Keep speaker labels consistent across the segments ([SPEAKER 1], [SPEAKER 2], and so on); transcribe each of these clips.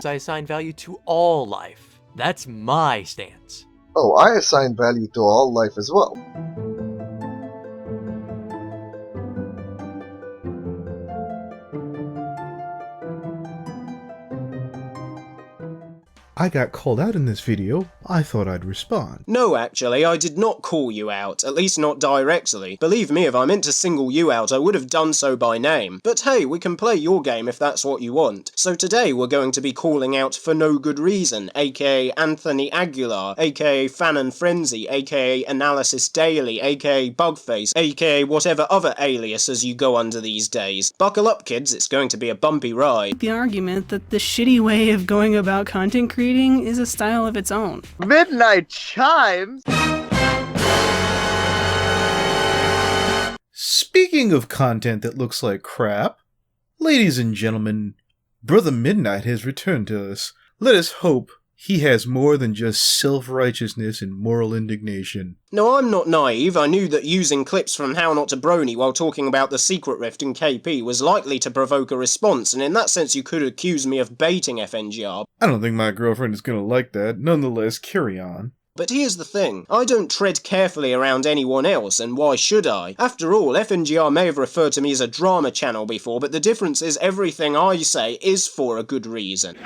[SPEAKER 1] I assign value to all life. That's my stance.
[SPEAKER 2] Oh, I assign value to all life as well.
[SPEAKER 3] I got called out in this video. I thought I'd respond.
[SPEAKER 4] No, actually, I did not call you out, at least not directly. Believe me, if I meant to single you out, I would have done so by name. But hey, we can play your game if that's what you want. So today we're going to be calling out ForNoGoodReason, aka Anthony Aguilar, aka Fan and Frenzy, aka Analysis Daily, aka Bugface, aka whatever other aliases you go under these days. Buckle up, kids, it's going to be a bumpy ride.
[SPEAKER 5] The argument that the shitty way of going about content creating is a style of its own.
[SPEAKER 6] Midnight chimes!
[SPEAKER 3] Speaking of content that looks like crap, ladies and gentlemen, Brother Midnight has returned to us. Let us hope he has more than just self-righteousness and moral indignation.
[SPEAKER 4] No, I'm not naive. I knew that using clips from How Not to Brony while talking about the Secret Rift and KP was likely to provoke a response, and in that sense you could accuse me of baiting FNGR.
[SPEAKER 3] I don't think my girlfriend is gonna like that. Nonetheless, carry on.
[SPEAKER 4] But here's the thing, I don't tread carefully around anyone else, and why should I? After all, FNGR may have referred to me as a drama channel before, but the difference is everything I say is for a good reason.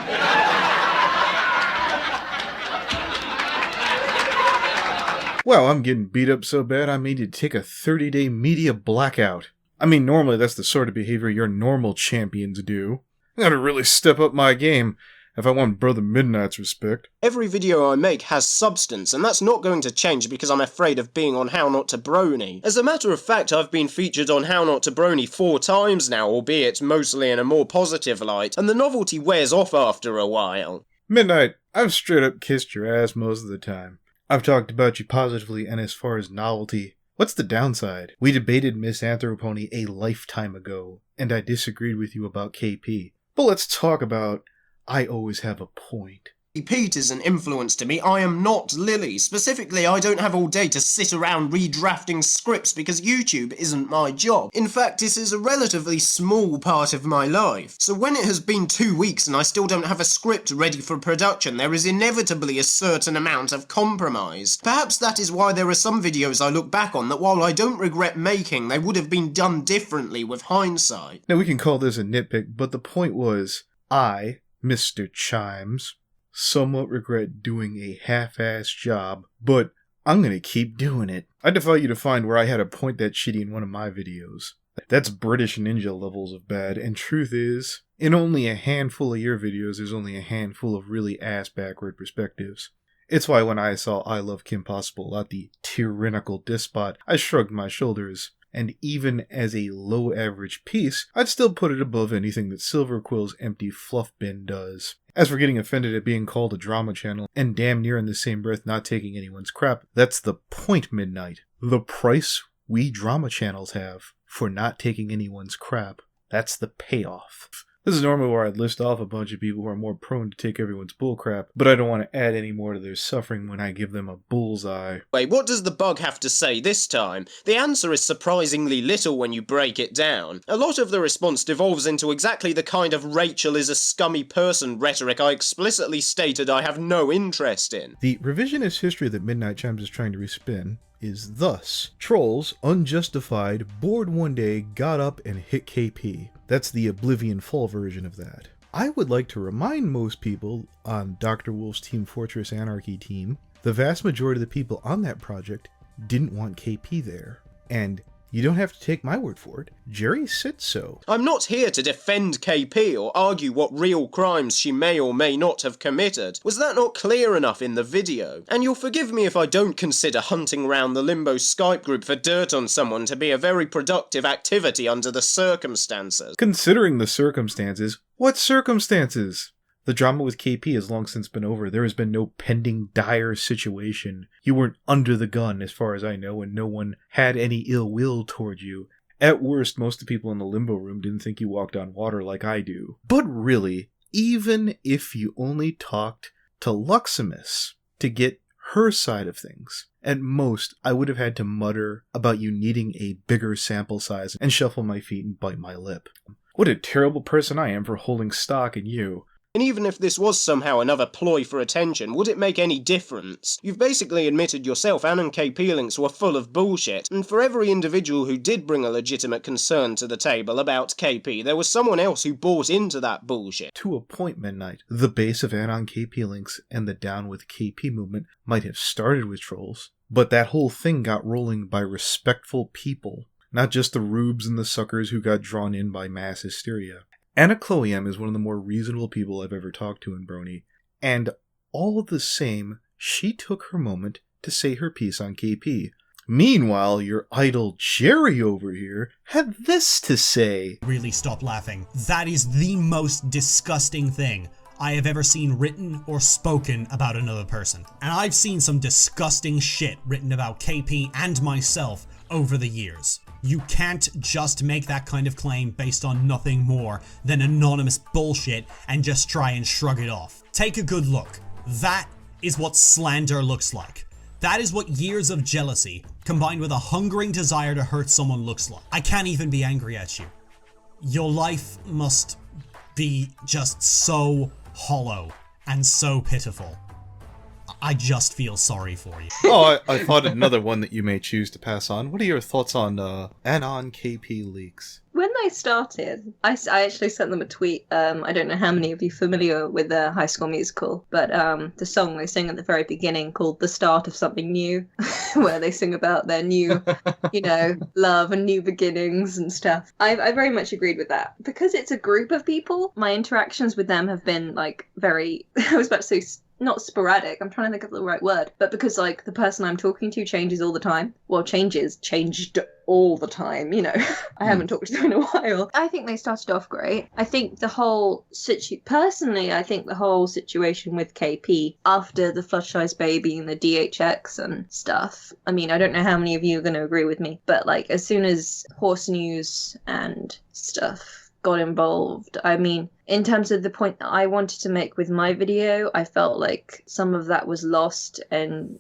[SPEAKER 3] Wow, I'm getting beat up so bad I may need to take a 30-day media blackout. I mean, normally that's the sort of behavior your normal champions do. I gotta really step up my game if I want Brother Midnight's respect.
[SPEAKER 4] Every video I make has substance, and that's not going to change because I'm afraid of being on How Not to Brony. As a matter of fact, I've been featured on How Not to Brony 4 times now, albeit mostly in a more positive light, and the novelty wears off after a while.
[SPEAKER 3] Midnight, I've straight up kissed your ass most of the time. I've talked about you positively, and as far as novelty, what's the downside? We debated MisAnthro Pony a lifetime ago, and I disagreed with you about KP. But let's talk about I always have a point.
[SPEAKER 4] Peet is an influence to me. I am not Lily. Specifically, I don't have all day to sit around redrafting scripts because YouTube isn't my job. In fact, this is a relatively small part of my life. So when it has been 2 weeks and I still don't have a script ready for production, there is inevitably a certain amount of compromise. Perhaps that is why there are some videos I look back on that while I don't regret making, they would have been done differently with hindsight.
[SPEAKER 3] Now we can call this a nitpick, but the point was, I, Mr. Chimes, somewhat regret doing a half-assed job, but I'm gonna keep doing it. I defy you to find where I had a point that shitty in one of my videos. That's British Ninja levels of bad, and truth is, in only a handful of your videos, there's only a handful of really ass-backward perspectives. It's why when I saw ILoveKimPossibleALot, the tyrannical despot, I shrugged my shoulders. And even as a low-average piece, I'd still put it above anything that Silverquill's empty fluff bin does. As for getting offended at being called a drama channel, and damn near in the same breath not taking anyone's crap, that's the point, Midnight. The price we drama channels have for not taking anyone's crap, that's the payoff. This is normally where I'd list off a bunch of people who are more prone to take everyone's bullcrap, but I don't want to add any more to their suffering when I give them a bullseye.
[SPEAKER 4] Wait, what does the bug have to say this time? The answer is surprisingly little when you break it down. A lot of the response devolves into exactly the kind of Rachel is a scummy person rhetoric I explicitly stated I have no interest in.
[SPEAKER 3] The revisionist history that Midnight Chimes is trying to respin is thus: trolls, unjustified, bored one day, got up and hit KP. That's the Oblivion Fall version of that. I would like to remind most people on Dr. Wolf's Team Fortress Anarchy team, the vast majority of the people on that project didn't want KP there. And you don't have to take my word for it. Jerry said so.
[SPEAKER 4] I'm not here to defend KP or argue what real crimes she may or may not have committed. Was that not clear enough in the video? And you'll forgive me if I don't consider hunting round the Limbo Skype group for dirt on someone to be a very productive activity under the circumstances.
[SPEAKER 3] Considering the circumstances, what circumstances? The drama with KP has long since been over. There has been no pending dire situation. You weren't under the gun, as far as I know, and no one had any ill will toward you. At worst, most of the people in the limbo room didn't think you walked on water like I do. But really, even if you only talked to Luximus to get her side of things, at most, I would have had to mutter about you needing a bigger sample size and shuffle my feet and bite my lip. What a terrible person I am for holding stock in you.
[SPEAKER 4] And even if this was somehow another ploy for attention, would it make any difference? You've basically admitted yourself Ann and KP links were full of bullshit, and for every individual who did bring a legitimate concern to the table about KP, there was someone else who bought into that bullshit.
[SPEAKER 3] To a point, Midnight, the base of Anon KP links and the Down with KP movement might have started with trolls, but that whole thing got rolling by respectful people, not just the rubes and the suckers who got drawn in by mass hysteria. Anna Chloe-M is one of the more reasonable people I've ever talked to in Brony, and all the same, she took her moment to say her piece on KP. Meanwhile, your idol Jerry over here had this to say.
[SPEAKER 7] Really stop laughing. That is the most disgusting thing I have ever seen written or spoken about another person. And I've seen some disgusting shit written about KP and myself over the years. You can't just make that kind of claim based on nothing more than anonymous bullshit and just try and shrug it off. Take a good look. That is what slander looks like. That is what years of jealousy, combined with a hungering desire to hurt someone, looks like. I can't even be angry at you. Your life must be just so hollow and so pitiful. I just feel sorry for you.
[SPEAKER 3] Oh, I thought another one that you may choose to pass on. What are your thoughts on Anon KP leaks?
[SPEAKER 8] When they started, I actually sent them a tweet. I don't know how many of you are familiar with the High School Musical, but the song they sing at the very beginning called The Start of Something New, where they sing about their new, love and new beginnings and stuff. I very much agreed with that. Because it's a group of people, my interactions with them have been, very, I was about to say, not sporadic, I'm trying to think of the right word, but because, the person I'm talking to changes all the time. Well, changed all the time, I haven't talked to them in a while. I think they started off great. I think the whole personally, I think the whole situation with KP after the flush size baby and the DHX and stuff, I mean, I don't know how many of you are going to agree with me, but as soon as Horse News and stuff got involved, I mean, in terms of the point that I wanted to make with my video, I felt like some of that was lost and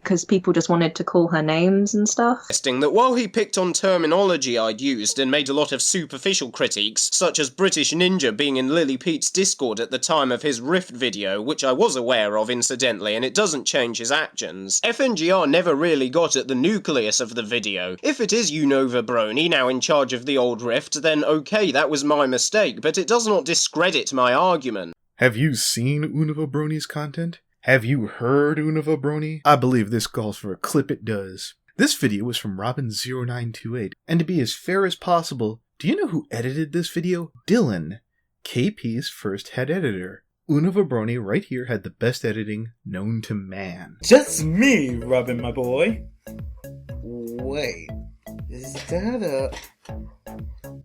[SPEAKER 8] because people just wanted to call her names and stuff.
[SPEAKER 4] That while he picked on terminology I'd used and made a lot of superficial critiques, such as British Ninja being in Lily Peet's Discord at the time of his Rift video, which I was aware of incidentally, and it doesn't change his actions, FNGR never really got at the nucleus of the video. If it is Unova Brony now in charge of the old Rift, then okay, that was my mistake, but it does not discredit my argument.
[SPEAKER 3] Have you seen Unova Brony's content? Have you heard Unova Brony? I believe this calls for a clip it does. This video was from Robin0928, and to be as fair as possible, do you know who edited this video? Dylan, KP's first head editor. Unova Brony right here had the best editing known to man.
[SPEAKER 9] Just me, Robin, my boy. Wait, is that a...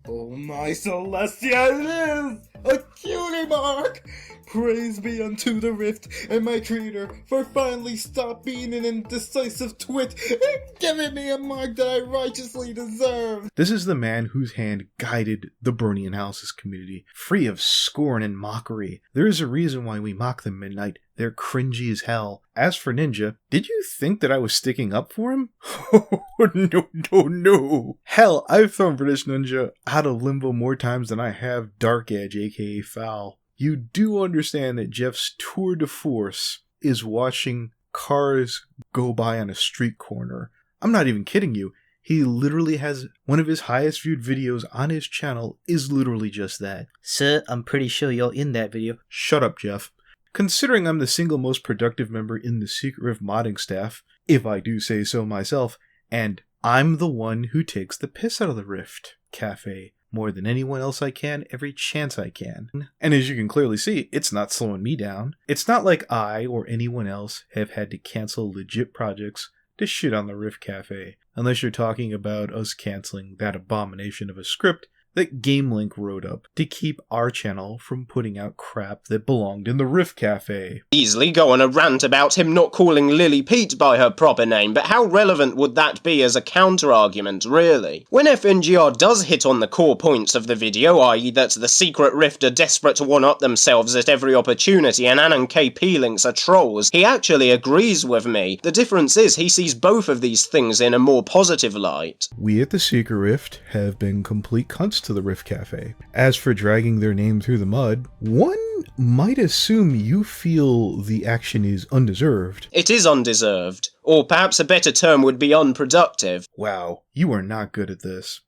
[SPEAKER 9] Oh my celestial is a cutie mark! Praise be unto the Rift and my creator for finally stop being an indecisive twit and giving me a mark that I righteously deserve.
[SPEAKER 3] This is the man whose hand guided the Brony Analysis community, free of scorn and mockery. There is a reason why we mock them, Midnight. They're cringy as hell. As for Ninja, did you think that I was sticking up for him? Oh, no. Hell, I've thrown British Ninja out of limbo more times than I have Dark Edge, aka Foul. You do understand that Jeff's tour de force is watching cars go by on a street corner. I'm not even kidding you. He literally has one of his highest viewed videos on his channel is literally just that.
[SPEAKER 10] Sir, I'm pretty sure you're in that video.
[SPEAKER 3] Shut up, Jeff. Considering I'm the single most productive member in the Secret Rift modding staff, if I do say so myself, and I'm the one who takes the piss out of the Rift Cafe more than anyone else I can, every chance I can. And as you can clearly see, it's not slowing me down. It's not like I or anyone else have had to cancel legit projects to shit on the Rift Cafe, unless you're talking about us canceling that abomination of a script that GameLink wrote up to keep our channel from putting out crap that belonged in the Rift Cafe.
[SPEAKER 4] Easily go on a rant about him not calling Lily Peet by her proper name, but how relevant would that be as a counter-argument, really? When FNGR does hit on the core points of the video, i.e. that the Secret Rift are desperate to one-up themselves at every opportunity and Ann and KP links are trolls, he actually agrees with me. The difference is he sees both of these things in a more positive light.
[SPEAKER 3] We at the Secret Rift have been complete cunts to the Rift Cafe. As for dragging their name through the mud, one might assume you feel the action is undeserved.
[SPEAKER 4] It is undeserved, or perhaps a better term would be unproductive.
[SPEAKER 3] Wow, you are not good at this.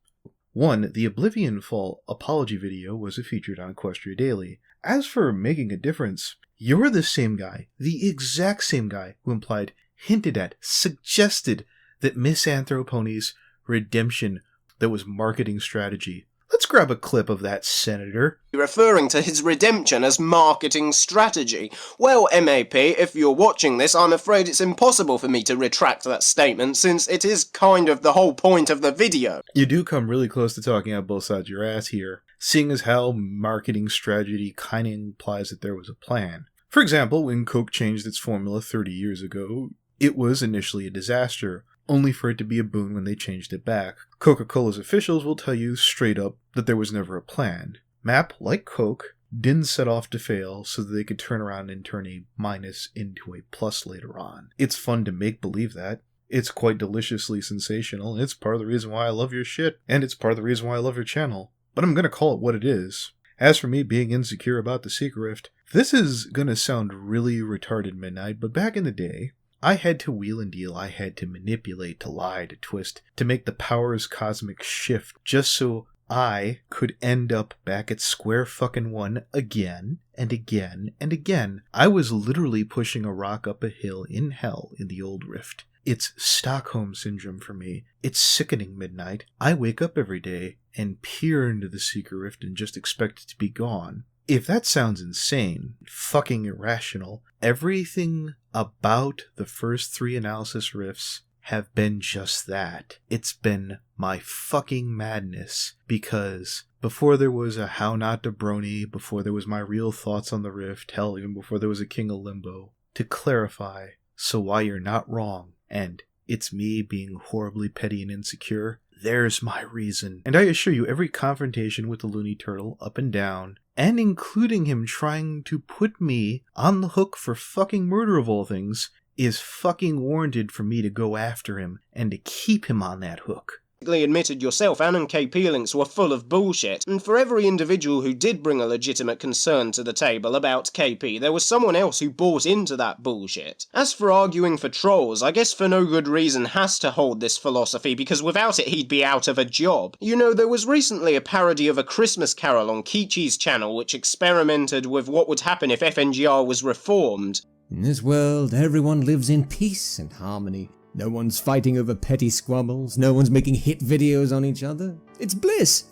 [SPEAKER 3] 1. The Oblivion Fall apology video was featured on Equestria Daily. As for making a difference, you're the same guy, the exact same guy who implied, hinted at, suggested that MisAnthro Pony's redemption that was marketing strategy. Let's grab a clip of that, Senator.
[SPEAKER 4] Referring to his redemption as marketing strategy. Well, MAP, if you're watching this, I'm afraid it's impossible for me to retract that statement, since it is kind of the whole point of the video.
[SPEAKER 3] You do come really close to talking out both sides of your ass here, seeing as how marketing strategy kind of implies that there was a plan. For example, when Coke changed its formula 30 years ago, it was initially a disaster, only for it to be a boon when they changed it back. Coca-Cola's officials will tell you straight up that there was never a plan. MAP, like Coke, didn't set off to fail so that they could turn around and turn a minus into a plus later on. It's fun to make believe that. It's quite deliciously sensational, and it's part of the reason why I love your shit, and it's part of the reason why I love your channel. But I'm gonna call it what it is. As for me being insecure about the Secret Rift, this is gonna sound really retarded, Midnight, but back in the day, I had to wheel and deal, I had to manipulate, to lie, to twist, to make the powers cosmic shift, just so I could end up back at square fucking one again, and again, and again. I was literally pushing a rock up a hill in hell in the old Rift. It's Stockholm Syndrome for me. It's sickening, Midnight. I wake up every day and peer into the Secret Rift and just expect it to be gone. If that sounds insane, fucking irrational, everything about the first 3 analysis rifts have been just that. It's been my fucking madness, because before there was a How Not to Brony, before there was my real thoughts on the rift, hell, even before there was a King of Limbo, to clarify, so why you're not wrong, and it's me being horribly petty and insecure, there's my reason. And I assure you, every confrontation with the Looney Turtle, up and down, and including him trying to put me on the hook for fucking murder of all things, is fucking warranted for me to go after him and to keep him on that hook.
[SPEAKER 4] Admitted yourself Ann and KP links were full of bullshit, and for every individual who did bring a legitimate concern to the table about KP, there was someone else who bought into that bullshit. As for arguing for trolls, I guess ForNoGoodReason has to hold this philosophy, because without it he'd be out of a job. You know, there was recently a parody of A Christmas Carol on Kichi's channel which experimented with what would happen if FNGR was reformed.
[SPEAKER 11] In this world, everyone lives in peace and harmony. No one's fighting over petty squabbles, no one's making hit videos on each other. It's bliss!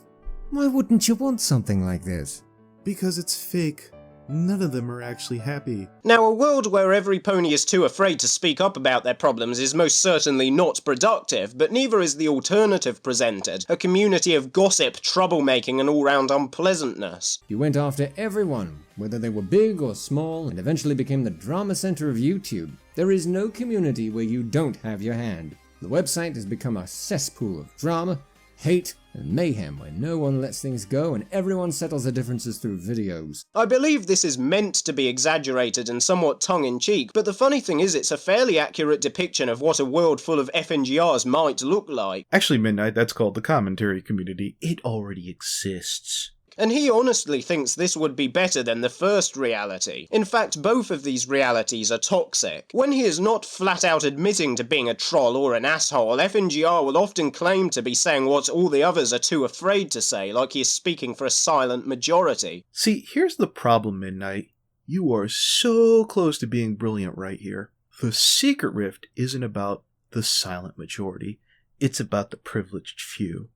[SPEAKER 11] Why wouldn't you want something like this?
[SPEAKER 3] Because it's fake. None of them are actually happy.
[SPEAKER 4] Now, a world where every pony is too afraid to speak up about their problems is most certainly not productive, but neither is the alternative presented, a community of gossip, troublemaking, and all-round unpleasantness.
[SPEAKER 11] You went after everyone, whether they were big or small, and eventually became the drama center of YouTube. There is no community where you don't have your hand. The website has become a cesspool of drama, hate, and mayhem where no one lets things go and everyone settles their differences through videos.
[SPEAKER 4] I believe this is meant to be exaggerated and somewhat tongue-in-cheek, but the funny thing is it's a fairly accurate depiction of what a world full of FNGRs might look like.
[SPEAKER 3] Actually, Midnight, that's called the commentary community. It already exists.
[SPEAKER 4] And he honestly thinks this would be better than the first reality. In fact, both of these realities are toxic. When he is not flat out admitting to being a troll or an asshole, FNGR will often claim to be saying what all the others are too afraid to say, like he is speaking for a silent majority.
[SPEAKER 3] See, here's the problem, Midnight. You are so close to being brilliant right here. The Secret Rift isn't about the silent majority. It's about the privileged few.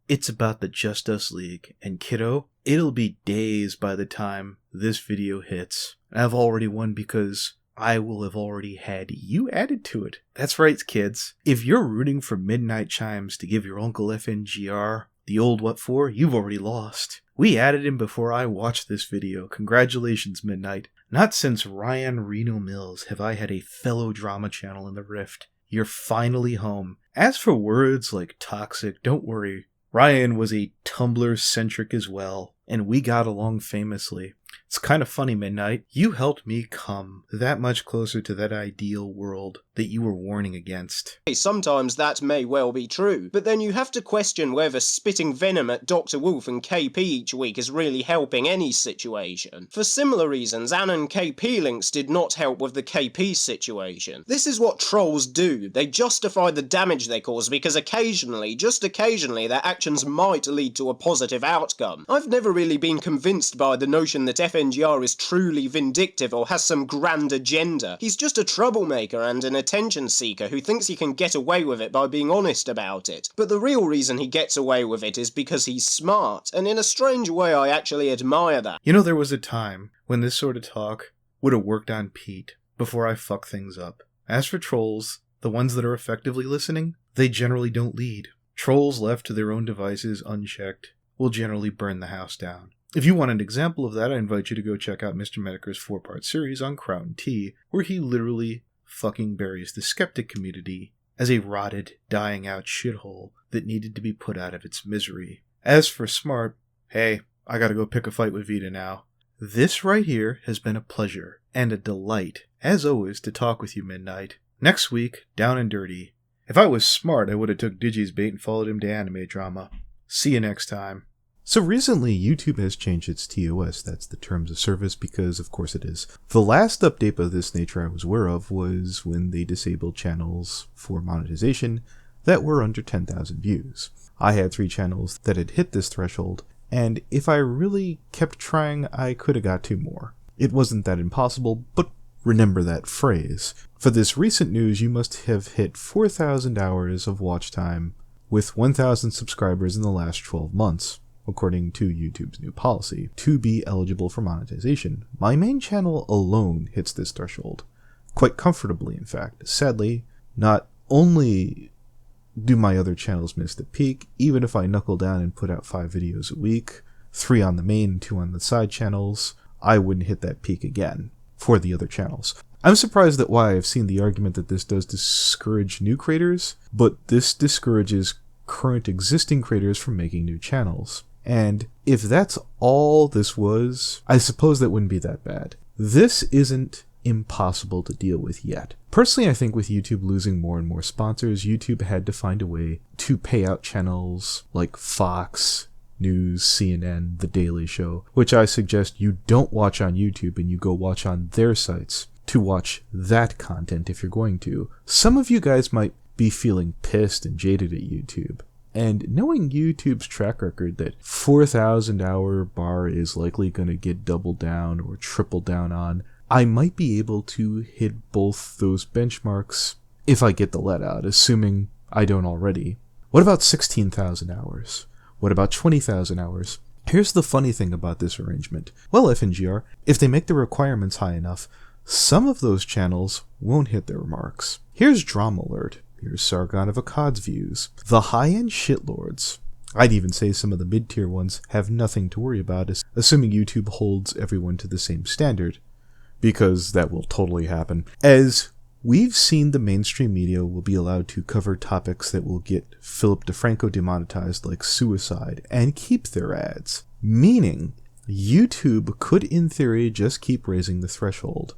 [SPEAKER 3] It's about the Just Us League, and kiddo, it'll be days by the time this video hits. I've already won because I will have already had you added to it. That's right, kids. If you're rooting for Midnight Chimes to give your Uncle FNGR the old what for, you've already lost. We added him before I watched this video. Congratulations, Midnight. Not since Ryan Reno Mills have I had a fellow drama channel in the Rift. You're finally home. As for words like toxic, don't worry. Ryan was a Tumblr-centric as well, and we got along famously. It's kind of funny, Midnight. You helped me come that much closer to that ideal world that you were warning against.
[SPEAKER 4] Sometimes that may well be true, but then you have to question whether spitting venom at Dr. Wolf and KP each week is really helping any situation. For similar reasons, Anne and KP links did not help with the KP situation. This is what trolls do. They justify the damage they cause because occasionally, just occasionally, their actions might lead to a positive outcome. I've never really been convinced by the notion that FNGR is truly vindictive or has some grand agenda. He's just a troublemaker and an attention seeker who thinks he can get away with it by being honest about it. But the real reason he gets away with it is because he's smart, and in a strange way I actually admire that.
[SPEAKER 3] You know, there was a time when this sort of talk would have worked on Peet before I fuck things up. As for trolls, the ones that are effectively listening, they generally don't lead. Trolls left to their own devices unchecked will generally burn the house down. If you want an example of that, I invite you to go check out Mr. Medicare's 4-part series on Crown Tea, where he literally fucking buries the skeptic community as a rotted, dying out shithole that needed to be put out of its misery. As for smart, hey, I gotta go pick a fight with Vida now. This right here has been a pleasure and a delight, as always, to talk with you, Midnight. Next week, Down and Dirty. If I was smart, I would have took Digi's bait and followed him to anime drama. See you next time. So recently, YouTube has changed its TOS, that's the terms of service, because of course it is. The last update of this nature I was aware of was when they disabled channels for monetization that were under 10,000 views. I had 3 channels that had hit this threshold, and if I really kept trying, I could have got 2 more. It wasn't that impossible, but remember that phrase. For this recent news, you must have hit 4,000 hours of watch time with 1,000 subscribers in the last 12 months. According to YouTube's new policy, to be eligible for monetization. My main channel alone hits this threshold. Quite comfortably, in fact. Sadly, not only do my other channels miss the peak, even if I knuckle down and put out 5 videos a week, 3 on the main and 2 on the side channels, I wouldn't hit that peak again for the other channels. I'm surprised at why I've seen the argument that this does discourage new creators, but this discourages current existing creators from making new channels. And if that's all this was, I suppose that wouldn't be that bad. This isn't impossible to deal with yet. Personally, I think with YouTube losing more and more sponsors, YouTube had to find a way to pay out channels like Fox News, CNN, The Daily Show, which I suggest you don't watch on YouTube and you go watch on their sites to watch that content if you're going to. Some of you guys might be feeling pissed and jaded at YouTube. And knowing YouTube's track record that 4,000 hour bar is likely going to get doubled down or tripled down on, I might be able to hit both those benchmarks if I get the let out, assuming I don't already. What about 16,000 hours? What about 20,000 hours? Here's the funny thing about this arrangement. Well, FNGR, if they make the requirements high enough, some of those channels won't hit their marks. Here's Drama Alert. Here's Sargon of Akkad's views. The high-end shitlords, I'd even say some of the mid-tier ones, have nothing to worry about, assuming YouTube holds everyone to the same standard, because that will totally happen. As we've seen, the mainstream media will be allowed to cover topics that will get Philip DeFranco demonetized, like suicide, and keep their ads. Meaning, YouTube could in theory just keep raising the threshold.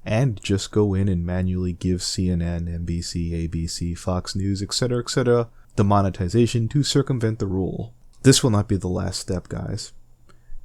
[SPEAKER 3] And just go in and manually give CNN, NBC, ABC, Fox News, etc., the monetization to circumvent the rule. This will not be the last step, guys.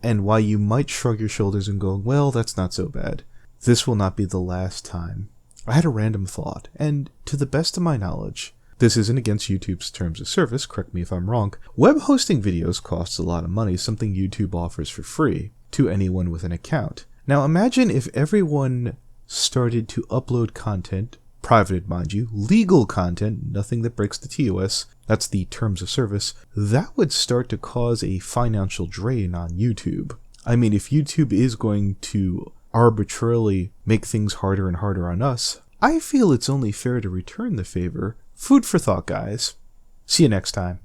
[SPEAKER 3] And while you might shrug your shoulders and go, well, that's not so bad, this will not be the last time. I had a random thought, and to the best of my knowledge, this isn't against YouTube's terms of service, correct me if I'm wrong, web hosting videos costs a lot of money, something YouTube offers for free to anyone with an account. Now imagine if everyone started to upload content, privated mind you, legal content, nothing that breaks the TOS, that's the terms of service, that would start to cause a financial drain on YouTube. I mean, if YouTube is going to arbitrarily make things harder and harder on us, I feel it's only fair to return the favor. Food for thought, guys. See you next time.